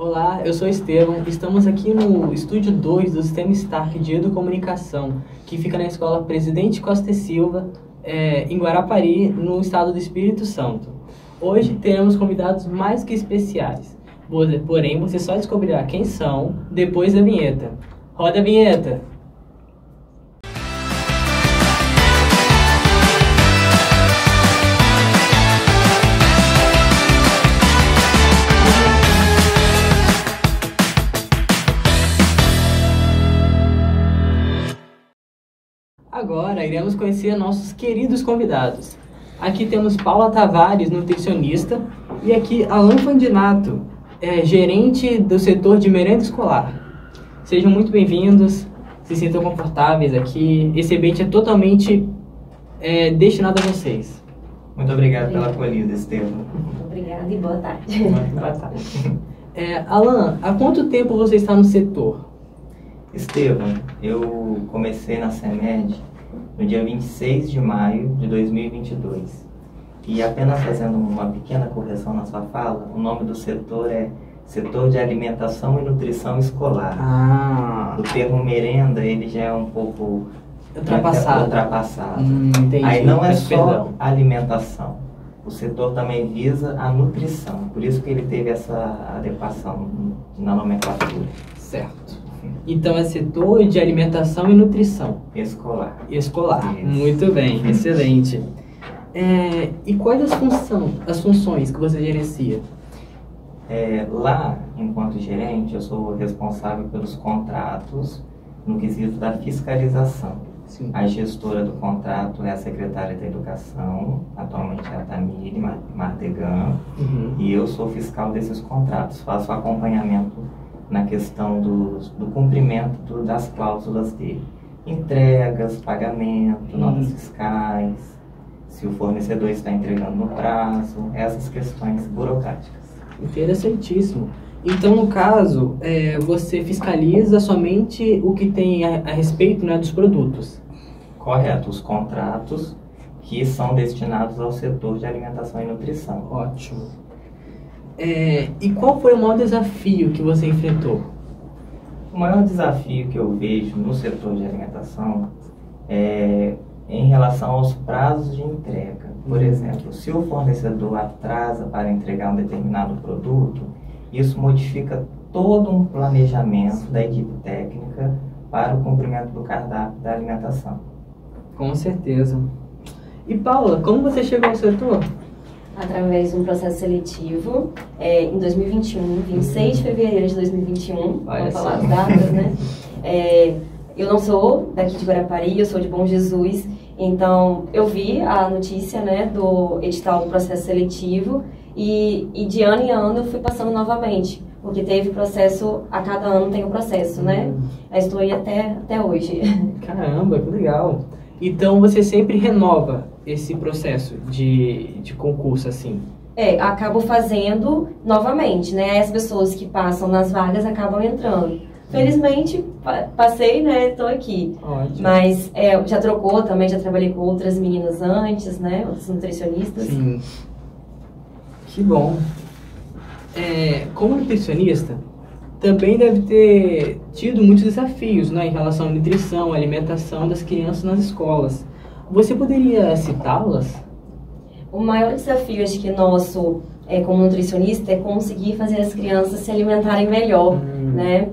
Olá, eu sou Estevam. Estamos aqui no estúdio 2 do Sistema Stark de Educomunicação, que fica na escola Presidente Costa e Silva, em Guarapari, no estado do Espírito Santo. Hoje teremos convidados mais que especiais, porém você só descobrirá quem são depois da vinheta. Roda a vinheta! Agora iremos conhecer nossos queridos convidados. Aqui temos Paula Tavares, nutricionista, e aqui Alan Fandinato, gerente do setor de merenda escolar. Sejam muito bem-vindos, se sintam confortáveis aqui. Esse ambiente é totalmente destinado a vocês. Muito obrigado pela acolhida, Estevam. Obrigada e boa tarde. Boa tarde. Alan, há quanto tempo você está no setor? Estevam, eu comecei na CEMED no dia 26 de maio de 2022. E apenas fazendo uma pequena correção na sua fala, o nome do setor é Setor de Alimentação e Nutrição Escolar. O termo merenda, ele já é um pouco ultrapassado. Entendi. Aí não é Peço só perdão. alimentação. O setor também visa a nutrição. Por isso que ele teve essa adequação na nomenclatura. Certo. Então é setor de alimentação e nutrição. Escolar. Escolar. Isso. Muito bem, excelente. E quais as funções que você gerencia? Lá, enquanto gerente, eu sou responsável pelos contratos no quesito da fiscalização. Sim. A gestora do contrato é a secretária da Educação, atualmente é a Tamiri Martegan, e eu sou fiscal desses contratos, faço acompanhamento na questão do cumprimento das cláusulas dele. Entregas, pagamento, notas fiscais, se o fornecedor está entregando no prazo, essas questões burocráticas. Interessantíssimo. Então, no caso, você fiscaliza somente o que tem a respeito, né, dos produtos? Correto, os contratos que são destinados ao setor de alimentação e nutrição. Ótimo. E qual foi o maior desafio que você enfrentou? O maior desafio que eu vejo no setor de alimentação é em relação aos prazos de entrega. Por exemplo, se o fornecedor atrasa para entregar um determinado produto, isso modifica todo um planejamento da equipe técnica para o cumprimento do cardápio da alimentação. Com certeza. E Paula, como você chegou ao setor? Através de um processo seletivo, em 2021, 26 de fevereiro de 2021, vamos falar as datas, né? Eu não sou daqui de Guarapari, eu sou de Bom Jesus, então eu vi a notícia, né, do edital do processo seletivo e de ano em ano eu fui passando novamente, porque teve processo, a cada ano tem um processo, né? Eu estou aí até hoje. Caramba, que legal. Então você sempre renova esse processo de concurso, assim? Acabo fazendo novamente, né? As pessoas que passam nas vagas acabam entrando. Felizmente, passei, né? Estou aqui. Ótimo. Mas já trocou também, já trabalhei com outras meninas antes, né? Outras nutricionistas. Sim. Que bom. Como nutricionista, também deve ter tido muitos desafios, né, em relação à nutrição, à alimentação das crianças nas escolas. Você poderia citá-las? O maior desafio, acho que nosso, como nutricionista, é conseguir fazer as crianças se alimentarem melhor, né?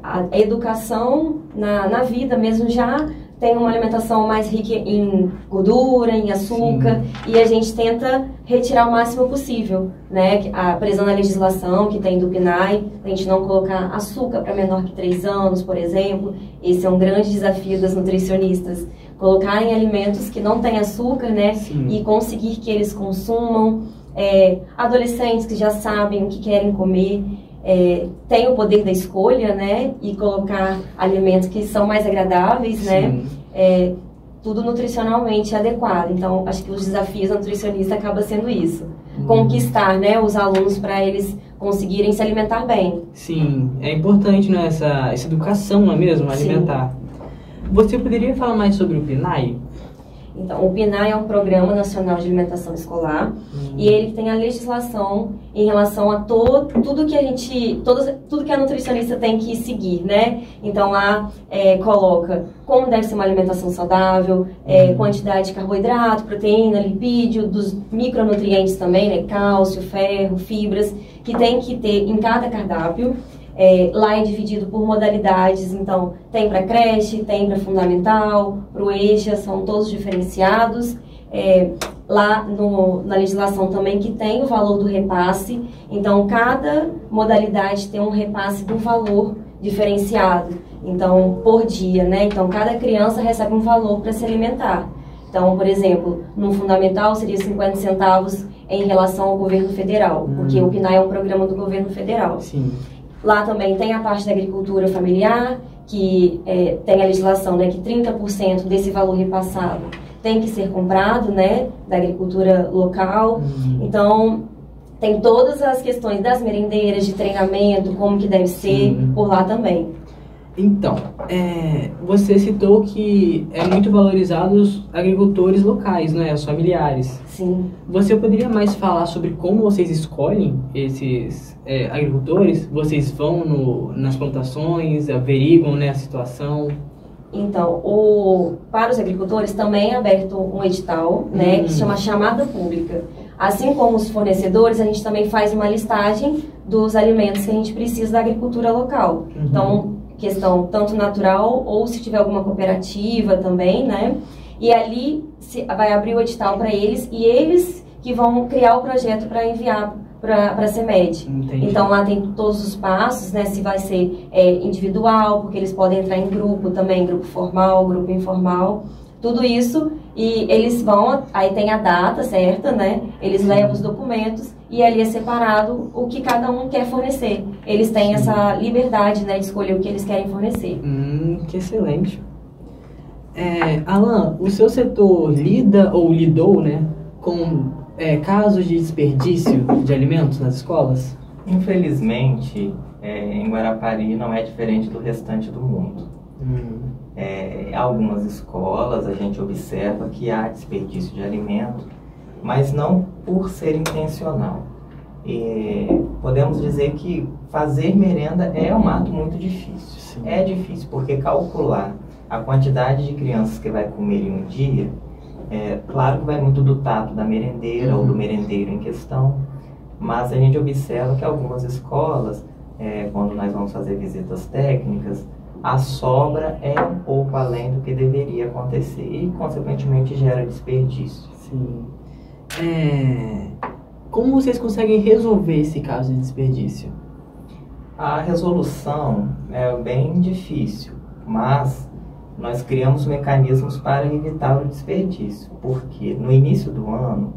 A educação na vida mesmo já tem uma alimentação mais rica em gordura, em açúcar, e a gente tenta retirar o máximo possível, né? Prezando a legislação que tem do PNAE, a gente não colocar açúcar para menor que 3 anos, por exemplo. Esse é um grande desafio das nutricionistas. Colocar em alimentos que não têm açúcar, né? Sim. E conseguir que eles consumam. Adolescentes que já sabem o que querem comer, têm o poder da escolha, né? E colocar alimentos que são mais agradáveis, né? Tudo nutricionalmente adequado. Então, acho que os desafios da nutricionista acaba sendo isso. Conquistar, né, os alunos para eles conseguirem se alimentar bem. Sim, é importante, né, essa educação, não é mesmo? Alimentar. Você poderia falar mais sobre o PNAE? Então, o PNAE é um Programa Nacional de Alimentação Escolar e ele tem a legislação em relação a tudo que a nutricionista tem que seguir, né? Então, lá coloca como deve ser uma alimentação saudável, quantidade de carboidrato, proteína, lipídio, dos micronutrientes também, né? Cálcio, ferro, fibras, que tem que ter em cada cardápio. Lá é dividido por modalidades, então tem para creche, tem para fundamental, para o EJA, são todos diferenciados. Lá na legislação também que tem o valor do repasse, então cada modalidade tem um repasse do valor diferenciado, então por dia, né? Então cada criança recebe um valor para se alimentar. Então, por exemplo, no fundamental seria 50 centavos em relação ao governo federal, porque o PNAE é um programa do governo federal. Sim. Lá também tem a parte da agricultura familiar, que tem a legislação, né, que 30% desse valor repassado tem que ser comprado, né, da agricultura local. Então, tem todas as questões das merendeiras, de treinamento, como que deve ser, por lá também. Então, você citou que é muito valorizado os agricultores locais, né, os familiares. Sim. Você poderia mais falar sobre como vocês escolhem esses agricultores? Vocês vão nas plantações, averiguam, né, a situação? Então, para os agricultores também é aberto um edital, né, que se chama chamada pública. Assim como os fornecedores, a gente também faz uma listagem dos alimentos que a gente precisa da agricultura local. Então, questão tanto natural ou se tiver alguma cooperativa também, né? E ali vai abrir o edital para eles e eles que vão criar o projeto para enviar para a CEMED. Entendi. Então lá tem todos os passos, né? Se vai ser individual, porque eles podem entrar em grupo também, grupo formal, grupo informal, tudo isso. E eles vão, aí tem a data certa, né? Eles levam os documentos e ali é separado o que cada um quer fornecer. Eles têm essa liberdade, né, de escolher o que eles querem fornecer. Que excelente. Alan, o seu setor lida ou lidou, né, com casos de desperdício de alimentos nas escolas? Infelizmente, em Guarapari não é diferente do restante do mundo. Algumas escolas a gente observa que há desperdício de alimento, mas não por ser intencional. Podemos dizer que fazer merenda é um ato muito difícil. Sim. É difícil porque calcular a quantidade de crianças que vai comer em um dia, claro que vai muito do tato da merendeira ou do merendeiro em questão, mas a gente observa que algumas escolas, quando nós vamos fazer visitas técnicas, a sobra é um pouco além do que deveria acontecer e, consequentemente, gera desperdício. Sim. Como vocês conseguem resolver esse caso de desperdício? A resolução é bem difícil, mas nós criamos mecanismos para evitar o desperdício, porque no início do ano,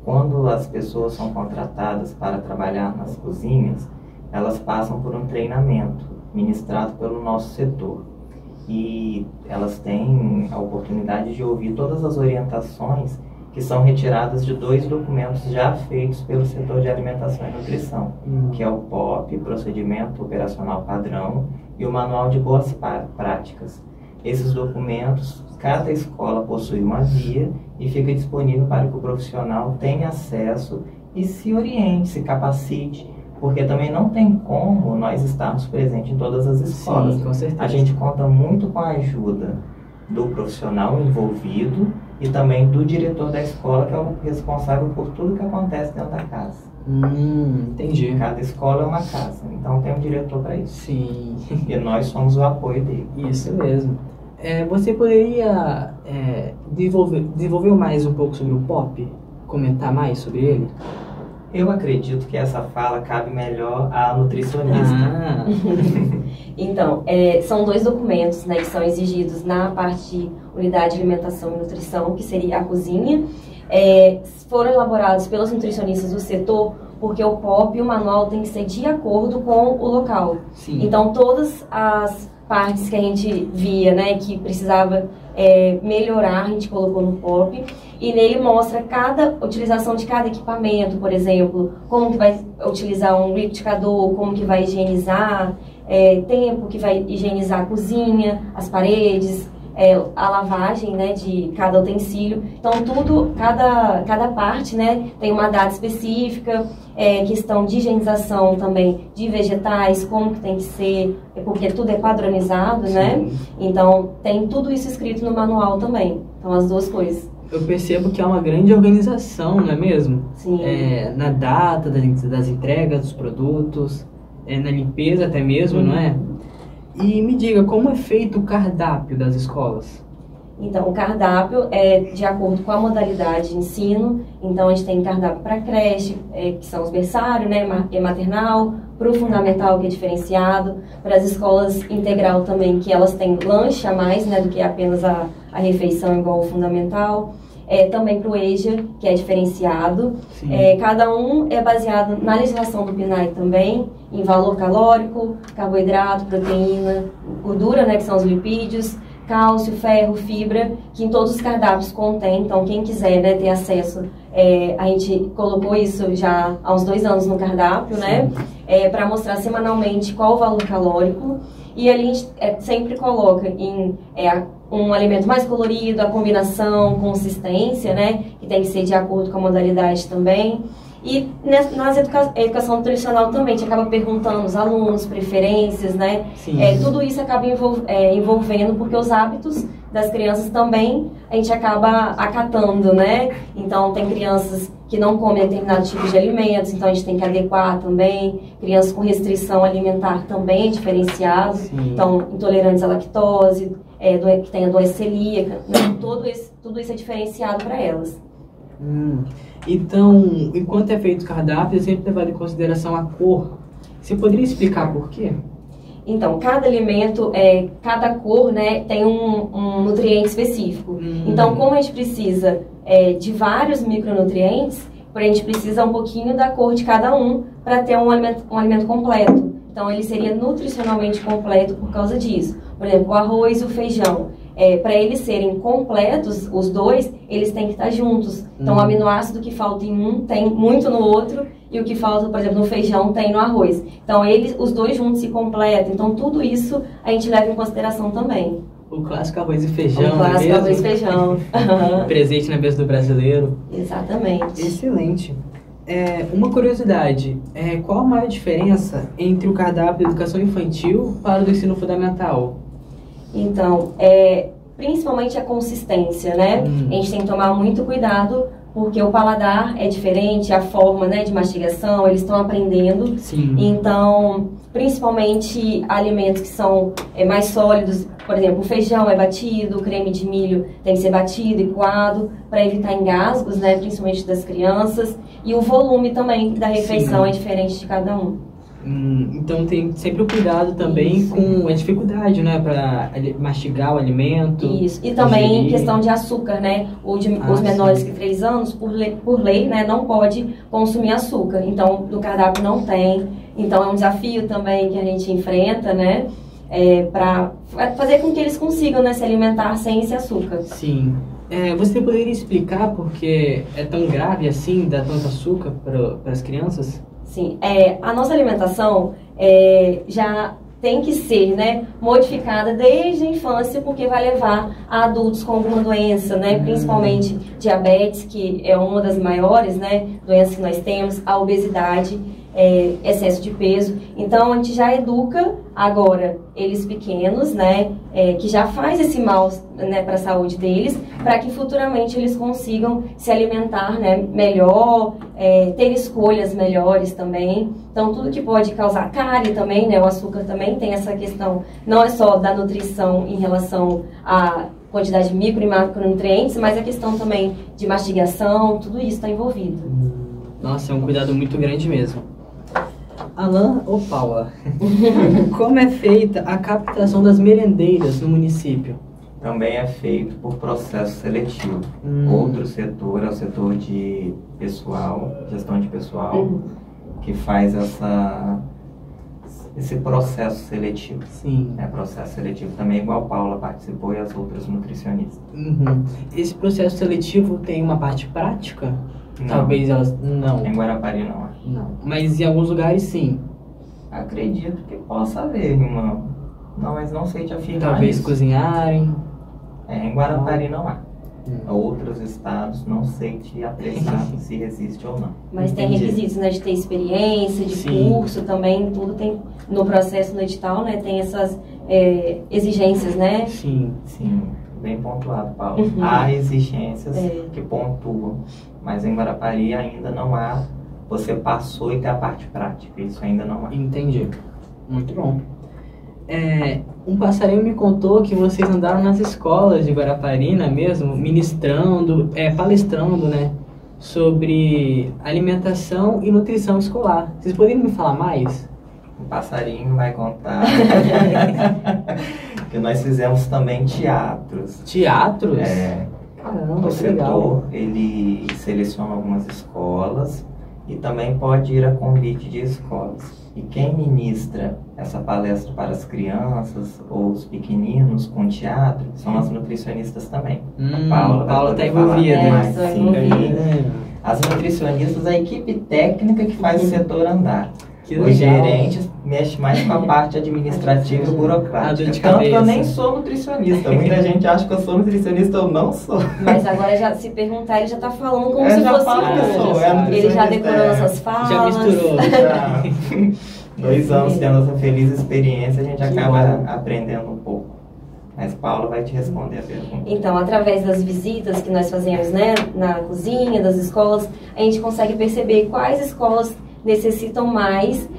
quando as pessoas são contratadas para trabalhar nas cozinhas, elas passam por um treinamento ministrado pelo nosso setor. E elas têm a oportunidade de ouvir todas as orientações que são retiradas de 2 documentos já feitos pelo setor de alimentação e nutrição, que é o POP, Procedimento Operacional Padrão, e o Manual de Boas Práticas. Esses documentos, cada escola possui uma guia e fica disponível para que o profissional tenha acesso e se oriente, se capacite, porque também não tem como nós estarmos presentes em todas as escolas. Sim, com certeza. A gente conta muito com a ajuda do profissional envolvido e também do diretor da escola, que é o responsável por tudo que acontece dentro da casa. Entendi. Cada escola é uma casa, então tem um diretor para isso. Sim. E nós somos o apoio dele. Isso mesmo. Você poderia desenvolver mais um pouco sobre o POP? Comentar mais sobre ele? Eu acredito que essa fala cabe melhor à nutricionista. Então, são 2 documentos, né, que são exigidos na parte de unidade de alimentação e nutrição, que seria a cozinha. Foram elaborados pelos nutricionistas do setor, porque o POP e o manual tem que ser de acordo com o local. Sim. Então, todas as partes que a gente via, né, que precisava melhorar, a gente colocou no POP. E nele mostra cada utilização de cada equipamento, por exemplo, como que vai utilizar um liquidificador, como que vai higienizar, tempo que vai higienizar a cozinha, as paredes, a lavagem, né, de cada utensílio. Então, cada parte, né, tem uma data específica, questão de higienização também de vegetais, como que tem que ser, porque tudo é padronizado, né? Então, tem tudo isso escrito no manual também. Então, as duas coisas. Eu percebo que há uma grande organização, não é mesmo? Sim. Na data das entregas dos produtos, na limpeza até mesmo, não é? E me diga, como é feito o cardápio das escolas? Então, o cardápio é de acordo com a modalidade de ensino. Então, a gente tem cardápio para creche, que são os berçários, né, maternal, para o fundamental, que é diferenciado, para as escolas integral também, que elas têm lanche a mais, né, do que apenas a refeição igual ao fundamental. Também para o EJA, que é diferenciado. Cada um é baseado na legislação do PNAE também, em valor calórico, carboidrato, proteína, gordura, né, que são os lipídios, cálcio, ferro, fibra, que em todos os cardápios contém. Então, quem quiser, né, ter acesso, a gente colocou isso já há uns 2 anos no cardápio, né, para mostrar semanalmente qual o valor calórico. E ali a gente sempre coloca em um alimento mais colorido, a combinação, consistência, né, que tem que ser de acordo com a modalidade também. E nas educação nutricional também, a gente acaba perguntando os alunos, preferências, né? Tudo isso acaba envolvendo, porque os hábitos das crianças também a gente acaba acatando, né? Então, tem crianças que não comem determinado tipo de alimentos, então a gente tem que adequar também. Crianças com restrição alimentar também diferenciado, então intolerantes à lactose, que tem a doença celíaca, né? Tudo isso é diferenciado para elas. Então, enquanto é feito o cardápio, é sempre levado em consideração a cor. Você poderia explicar por quê? Então, cada alimento, cada cor, né, tem um nutriente específico. Então, como a gente precisa de vários micronutrientes, a gente precisa um pouquinho da cor de cada um para ter um alimento completo. Então, ele seria nutricionalmente completo por causa disso. Por exemplo, o arroz e o feijão. Para eles serem completos, os dois, eles têm que estar juntos. Então, o aminoácido que falta em um tem muito no outro, e o que falta, por exemplo, no feijão tem no arroz. Então, os dois juntos se completam. Então, tudo isso a gente leva em consideração também. O clássico arroz e feijão, o clássico arroz e feijão. Presente na mesa do brasileiro. Exatamente. Excelente. Uma curiosidade, qual a maior diferença entre o cardápio de educação infantil para o do ensino fundamental? Então, principalmente a consistência, né? A gente tem que tomar muito cuidado, porque o paladar é diferente, a forma, né, de mastigação, eles estão aprendendo. Então, principalmente alimentos que são mais sólidos, por exemplo, o feijão é batido, o creme de milho tem que ser batido e coado para evitar engasgos, né, principalmente das crianças. E o volume também da refeição é diferente de cada um. Então tem sempre o cuidado também com a dificuldade, né, para mastigar o alimento. Isso, e também questão de açúcar, né, os menores que 3 anos, por lei, né, não pode consumir açúcar. Então, no cardápio não tem. Então, é um desafio também que a gente enfrenta, né, para fazer com que eles consigam, né, se alimentar sem esse açúcar. Sim. Você poderia explicar por que é tão grave assim, dar tanto açúcar para as crianças? Sim, a nossa alimentação já tem que ser, né, modificada desde a infância, porque vai levar a adultos com alguma doença, né, principalmente diabetes, que é uma das maiores, né, doenças que nós temos, a obesidade, excesso de peso. Então, a gente já educa agora eles pequenos, né, que já faz esse mal, né, para a saúde deles, para que futuramente eles consigam se alimentar, né, melhor, ter escolhas melhores também. Então, tudo que pode causar cárie também, né, o açúcar também tem essa questão, não é só da nutrição em relação à quantidade de micro e macronutrientes, mas a questão também de mastigação, tudo isso está envolvido. Nossa, é um cuidado muito grande mesmo. Alan ou Paula, como é feita a captação das merendeiras no município? Também é feito por processo seletivo. Outro setor é o setor de pessoal, gestão de pessoal, que faz esse processo seletivo. Processo seletivo também, igual a Paula participou e as outras nutricionistas. Esse processo seletivo tem uma parte prática? Não. Talvez elas... Não. Em Guarapari não. Não. Mas em alguns lugares sim. Acredito que possa haver uma... Não, mas não sei te afirmar. Talvez cozinharem. Em Guarapari não há. Outros estados, não sei te apressar se existe ou não. Mas tem requisitos, né, de ter experiência, de curso também, tudo tem no processo no edital, né, tem essas exigências, né? Sim, bem pontuado, Paulo. Há exigências que pontuam, mas em Guarapari ainda não há, você passou e tem a parte prática, isso ainda não há. Entendi, muito bom. Um passarinho me contou que vocês andaram nas escolas de Guarapari, não é mesmo? Ministrando, palestrando, né? Sobre alimentação e nutrição escolar. Vocês poderiam me falar mais? O passarinho vai contar que nós fizemos também teatros. Teatros? Caramba, o setor, ele seleciona algumas escolas e também pode ir a convite de escolas. E quem ministra essa palestra para as crianças ou os pequeninos com teatro são as nutricionistas também. A Paula está envolvida. As nutricionistas, a equipe técnica que faz o setor andar. O gerente mexe mais com a parte administrativa e burocrática. Tanto que eu nem sou nutricionista. Muita gente acha que eu sou nutricionista, eu não sou. Mas agora, já se perguntar, ele já está falando como se fosse ele já decorou nossas falas. Já misturou. 2 anos tendo essa feliz experiência, a gente acaba aprendendo um pouco. Mas Paula vai te responder a pergunta. Então, através das visitas que nós fazemos, né, na cozinha, das escolas, a gente consegue perceber quais escolas necessitam mais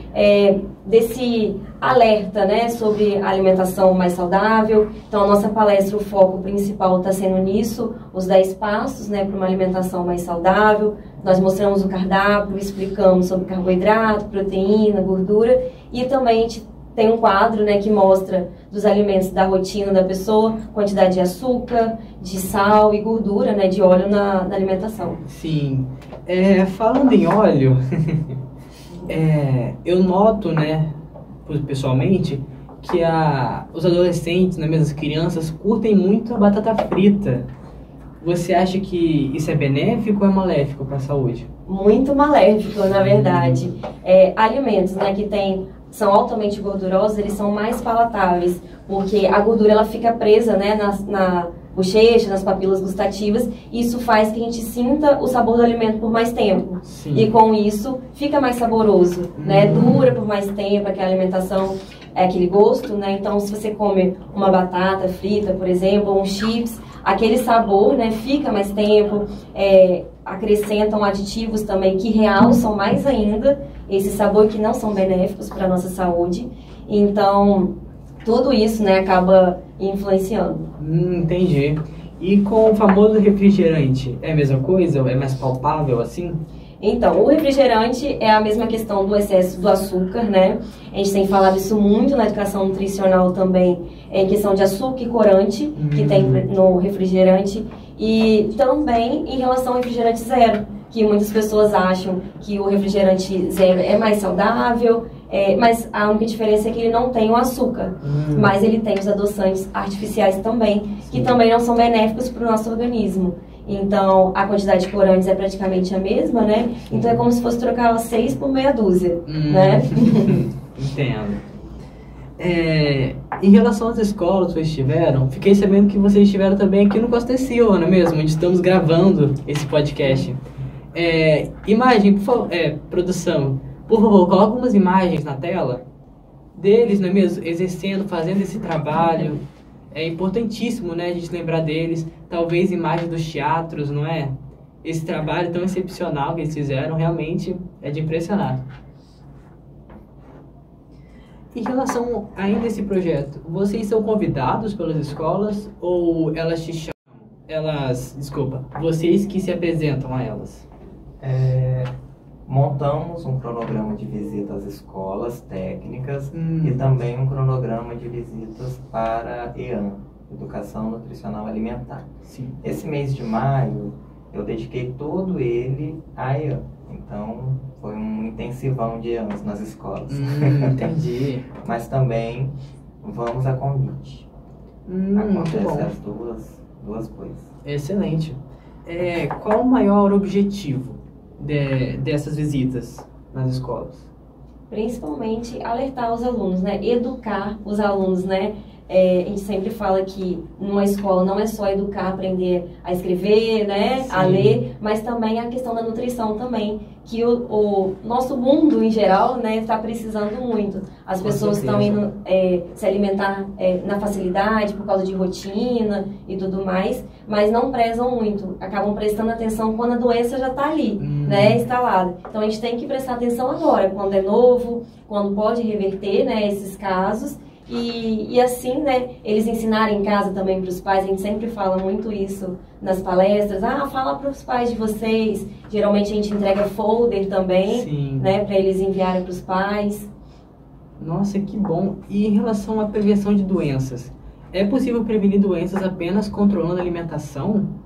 desse alerta, né, sobre a alimentação mais saudável. Então, a nossa palestra, o foco principal está sendo nisso, os 10 passos, né, para uma alimentação mais saudável. Nós mostramos o cardápio, explicamos sobre carboidrato, proteína, gordura, e também a gente tem um quadro, né, que mostra dos alimentos da rotina da pessoa, quantidade de açúcar, de sal e gordura, né, de óleo na alimentação. Sim. Falando em óleo, eu noto, né, pessoalmente, que os adolescentes, né, mesmo as crianças, curtem muito a batata frita. Você acha que isso é benéfico ou é maléfico para a saúde? Muito maléfico, na verdade. Alimentos, né, que são altamente gordurosos, eles são mais palatáveis, porque a gordura ela fica presa, né, na bochecha, nas papilas gustativas, e isso faz que a gente sinta o sabor do alimento por mais tempo. Sim. E com isso, fica mais saboroso, né? Dura por mais tempo, aquela alimentação, aquele gosto, né? Então, se você come uma batata frita, por exemplo, ou um chips, aquele sabor, né, fica mais tempo, acrescentam aditivos também que realçam mais ainda esse sabor, que não são benéficos para a nossa saúde. Então, tudo isso, né, acaba influenciando. Entendi. E com o famoso refrigerante, é a mesma coisa? É mais palpável assim? Então, o refrigerante é a mesma questão do excesso do açúcar, né? A gente tem falado isso muito na educação nutricional também, em questão de açúcar e corante, que tem no refrigerante, e também em relação ao refrigerante zero, que muitas pessoas acham que o refrigerante zero é mais saudável, mas a única diferença é que ele não tem o açúcar, mas ele tem os adoçantes artificiais também, que também não são benéficos para o nosso organismo. Então, a quantidade de corantes é praticamente a mesma, né? Então, é como se fosse trocar 6 por meia dúzia, né? Entendo. Em relação às escolas que vocês estiveram, fiquei sabendo que vocês estiveram também aqui no Costa e Silva, não é mesmo? Onde estamos gravando esse podcast. Imagem, por favor, produção, por favor, coloca umas imagens na tela deles, não é mesmo? Exercendo, fazendo esse trabalho. É importantíssimo, né, a gente lembrar deles. Talvez imagens dos teatros, não é? Esse trabalho tão excepcional que eles fizeram realmente é de impressionar. Em relação ainda a esse projeto, vocês são convidados pelas escolas ou elas te chamam? Vocês que se apresentam a elas? Montamos um cronograma de visita às escolas técnicas e também um cronograma de visitas para EAN, Educação Nutricional Alimentar. Sim. Esse mês de maio, eu dediquei todo ele à EAN. Então, foi um intensivão de EANs nas escolas. Entendi. Mas também vamos a convite. Acontece as duas coisas. Excelente. Qual o maior objetivo dessas visitas nas escolas? Principalmente alertar os alunos, né? Educar os alunos, né? a gente sempre fala que numa escola não é só educar, aprender a escrever, né, Sim. a ler, mas também a questão da nutrição também, que o nosso mundo em geral, né, está precisando muito. As Com pessoas certeza. estão indo se alimentar na facilidade por causa de rotina e tudo mais, mas não prezam muito, acabam prestando atenção quando a doença já está ali, né, instalada. Então a gente tem que prestar atenção agora, quando é novo, quando pode reverter, né, esses casos. E assim, né, eles ensinarem em casa também para os pais, a gente sempre fala muito isso nas palestras, fala para os pais de vocês, geralmente a gente entrega folder também, Sim. né, para eles enviarem para os pais. Nossa, que bom. E em relação à prevenção de doenças, é possível prevenir doenças apenas controlando a alimentação?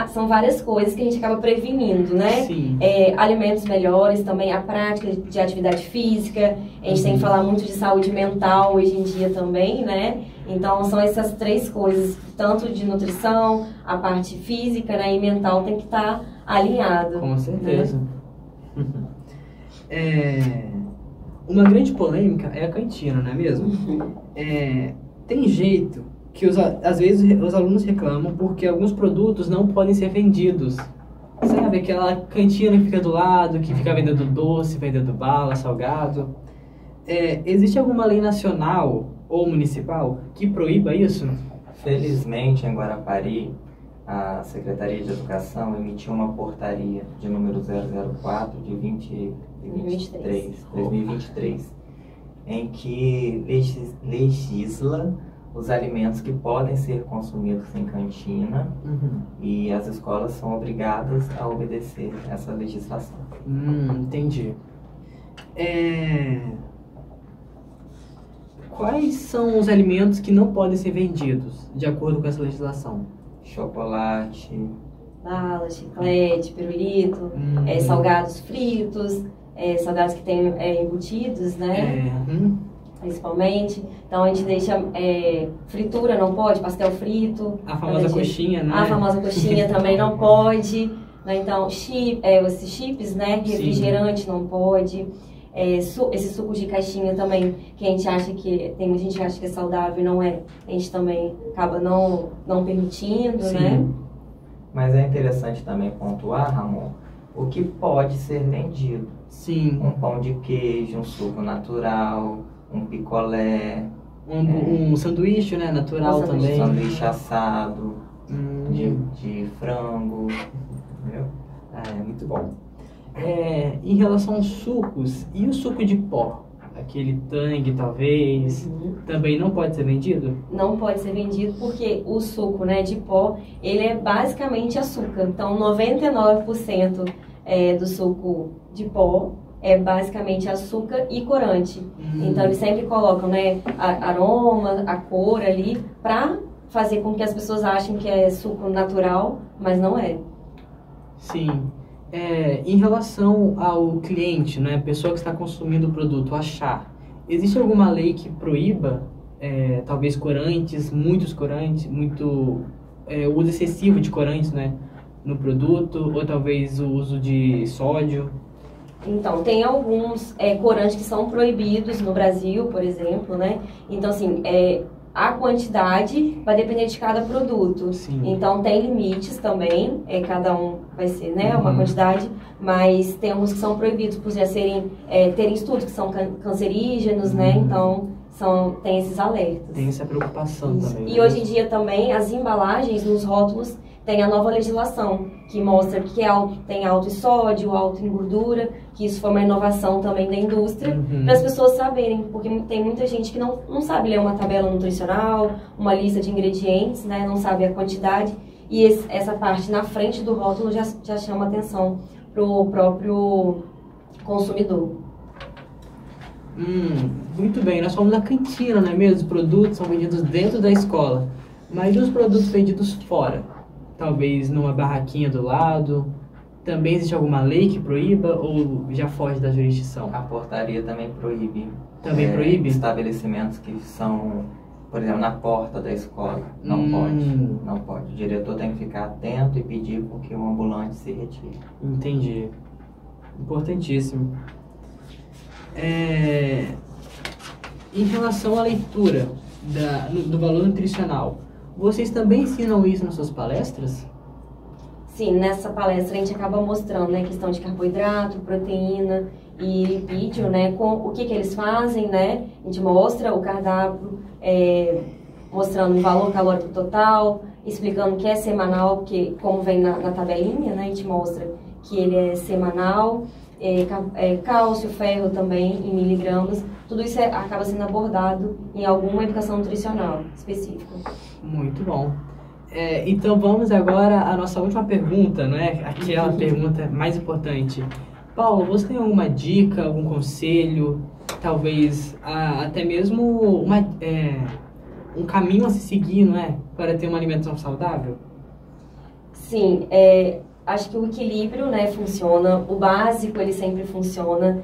São várias coisas que a gente acaba prevenindo, né? Sim. Alimentos melhores, também a prática de atividade física, a gente tem que falar muito de saúde mental hoje em dia também, né? Então são essas três coisas, tanto de nutrição, a parte física, né, e mental tem que estar alinhado. Com certeza. Uma grande polêmica é a cantina, não é mesmo? Tem jeito que às vezes os alunos reclamam porque alguns produtos não podem ser vendidos. Sabe, aquela cantina que fica do lado, que fica vendendo doce, vendendo bala, salgado. Existe alguma lei nacional ou municipal que proíba isso? Felizmente, em Guarapari, a Secretaria de Educação emitiu uma portaria de número 004 de 2023, em que legisla os alimentos que podem ser consumidos em cantina, e as escolas são obrigadas a obedecer essa legislação. Entendi. Quais são os alimentos que não podem ser vendidos, de acordo com essa legislação? Chocolate, Bala, chiclete, pirulito, salgados fritos, salgados que tem embutidos, né? Principalmente. Então a gente deixa fritura, não pode, pastel frito. A famosa coxinha, né? A famosa coxinha também não pode. Né? Então, esses chips, né? Refrigerante Sim. não pode. Esse suco de caixinha também, que a gente acha que tem muita gente que acha que é saudável e não é. A gente também acaba não permitindo, Sim. né? Mas é interessante também pontuar, Ramon, o que pode ser vendido. Sim. Um pão de queijo, um suco natural, um picolé, Um sanduíche, né? Natural também. sanduíche assado, de frango, entendeu? Muito bom. Em relação aos sucos, e o suco de pó? Aquele Tang, talvez, também não pode ser vendido? Não pode ser vendido porque o suco, né, de pó, ele é basicamente açúcar. Então, 99% do suco de pó é basicamente açúcar e corante. Então, eles sempre colocam, né, aroma, a cor ali, para fazer com que as pessoas achem que é suco natural, mas não é. Sim. Em relação ao cliente, né, a pessoa que está consumindo o produto, achar, existe alguma lei que proíba, talvez corantes, muitos corantes, o uso excessivo de corantes, né, no produto, ou talvez o uso de sódio? Então, tem alguns corantes que são proibidos no Brasil, por exemplo, né? Então, assim, a quantidade vai depender de cada produto. Sim. Então, tem limites também, cada um vai ser, né, uma quantidade, mas tem alguns que são proibidos por já terem estudos que são cancerígenos, né? Então, tem esses alertas. Tem essa preocupação também. E hoje em dia também, as embalagens nos rótulos tem a nova legislação, que mostra que tem alto em sódio, alto em gordura, que isso foi uma inovação também da indústria, para as pessoas saberem, porque tem muita gente que não sabe ler uma tabela nutricional, uma lista de ingredientes, né, não sabe a quantidade, e essa parte na frente do rótulo já chama atenção para o próprio consumidor. Muito bem, nós falamos da cantina, não é mesmo? Os produtos são vendidos dentro da escola, mas e os produtos vendidos fora? Talvez numa barraquinha do lado. Também existe alguma lei que proíba ou já foge da jurisdição? A portaria também proíbe. Também proíbe? Estabelecimentos que são, por exemplo, na porta da escola. Não pode. O diretor tem que ficar atento e pedir com que o ambulante se retire. Entendi. Importantíssimo. em relação à leitura do valor nutricional, vocês também ensinam isso nas suas palestras? Sim, nessa palestra a gente acaba mostrando, né, a questão de carboidrato, proteína e lipídio, né, com o que eles fazem, né, a gente mostra o cardápio, mostrando o valor calórico total, explicando que é semanal, porque como vem na tabelinha, né, a gente mostra que ele é semanal, cálcio, ferro também em miligramas, tudo isso acaba sendo abordado em alguma educação nutricional específica. Muito bom. Então vamos agora à nossa última pergunta, não é? Aquela pergunta mais importante. Paulo, você tem alguma dica, algum conselho, talvez até mesmo um caminho a se seguir, não é? Para ter uma alimentação saudável? Sim, acho que o equilíbrio, né, funciona, o básico ele sempre funciona.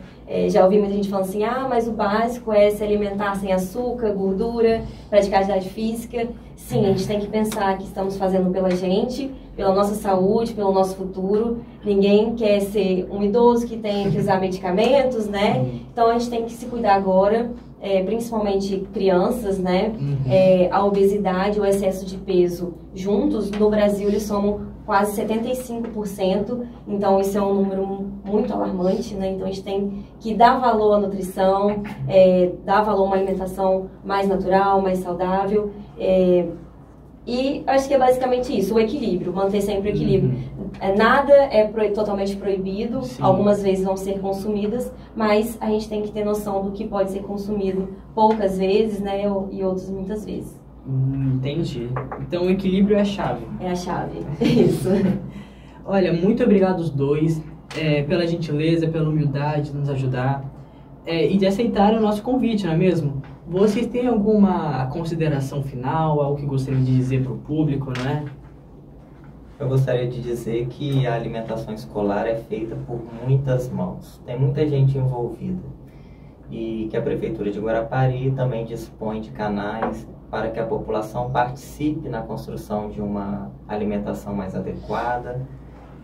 Já ouvi muita gente falando assim, mas o básico é se alimentar sem açúcar, gordura, praticar atividade física. Sim, a gente tem que pensar que estamos fazendo pela gente, pela nossa saúde, pelo nosso futuro. Ninguém quer ser um idoso que tem que usar medicamentos, né? Então a gente tem que se cuidar agora, principalmente crianças, né? A obesidade, o excesso de peso juntos, no Brasil eles somam quase 75%, então isso é um número muito alarmante, né? Então a gente tem que dar valor à nutrição, dar valor a uma alimentação mais natural, mais saudável, e acho que é basicamente isso, o equilíbrio, manter sempre o equilíbrio. Nada é totalmente proibido, sim, algumas vezes vão ser consumidas, mas a gente tem que ter noção do que pode ser consumido poucas vezes, né, e outras muitas vezes. Entendi. Então o equilíbrio é a chave. É a chave, isso. Olha, muito obrigado os dois pela gentileza, pela humildade de nos ajudar e de aceitarem o nosso convite, não é mesmo? Vocês têm alguma consideração final, algo que gostariam de dizer para o público, não é? Eu gostaria de dizer que a alimentação escolar é feita por muitas mãos. Tem muita gente envolvida. E que a Prefeitura de Guarapari também dispõe de canais para que a população participe na construção de uma alimentação mais adequada.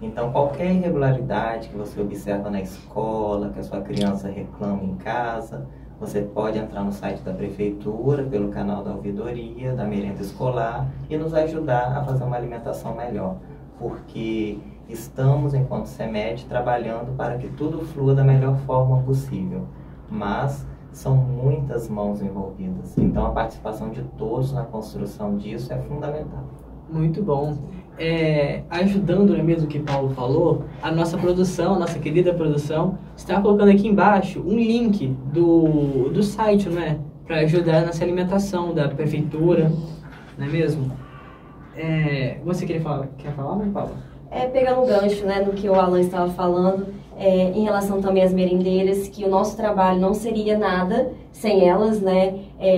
Então, qualquer irregularidade que você observa na escola, que a sua criança reclama em casa, você pode entrar no site da Prefeitura, pelo canal da ouvidoria, da merenda escolar, e nos ajudar a fazer uma alimentação melhor. Porque estamos, enquanto CEMED, trabalhando para que tudo flua da melhor forma possível. Mas são muitas mãos envolvidas, então a participação de todos na construção disso é fundamental. Muito bom. Ajudando, não é mesmo o que Paulo falou, a nossa produção, nossa querida produção, está colocando aqui embaixo um link do site, não é? Para ajudar nessa alimentação da prefeitura, não é mesmo? Você quer falar, né, Paulo? Pegando o gancho, né, no que o Alan estava falando, em relação também às merendeiras, que o nosso trabalho não seria nada sem elas, né?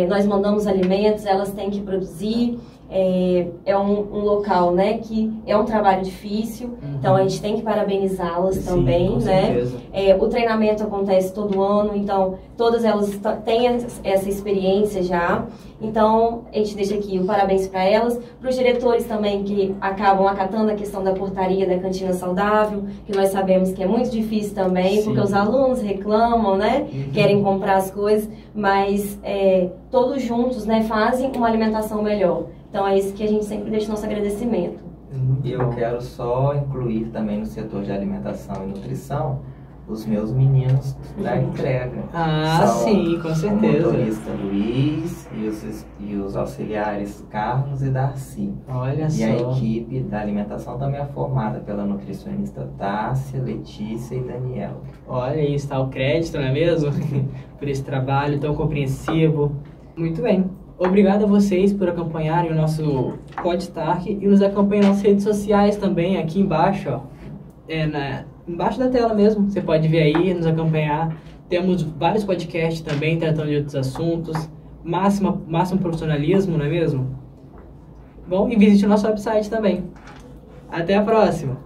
Nós mandamos alimentos, elas têm que produzir, é um local, né, que é um trabalho difícil, então a gente tem que parabenizá-las também, né? O treinamento acontece todo ano, então todas elas têm essa experiência já, então a gente deixa aqui o parabéns para elas, para os diretores também que acabam acatando a questão da portaria da cantina saudável, que nós sabemos que é muito difícil também, sim, porque os alunos reclamam, né, querem comprar as coisas, mas todos juntos, né, fazem uma alimentação melhor. Então é isso que a gente sempre deixa nosso agradecimento. E eu quero só incluir também no setor de alimentação e nutrição os meus meninos da entrega. Sim, com certeza. O motorista Luiz e os auxiliares Carlos e Darcy. Olha só. E a equipe da alimentação também é formada pela nutricionista Tássia, Letícia e Daniela. Olha, aí está o crédito, não é mesmo? Por esse trabalho tão compreensivo. Muito bem. Obrigado a vocês por acompanharem o nosso podcast e nos acompanhem nas redes sociais também, aqui embaixo, ó. Embaixo da tela mesmo, você pode ver aí, nos acompanhar. Temos vários podcasts também tratando de outros assuntos, máximo profissionalismo, não é mesmo? Bom, e visite o nosso website também. Até a próxima!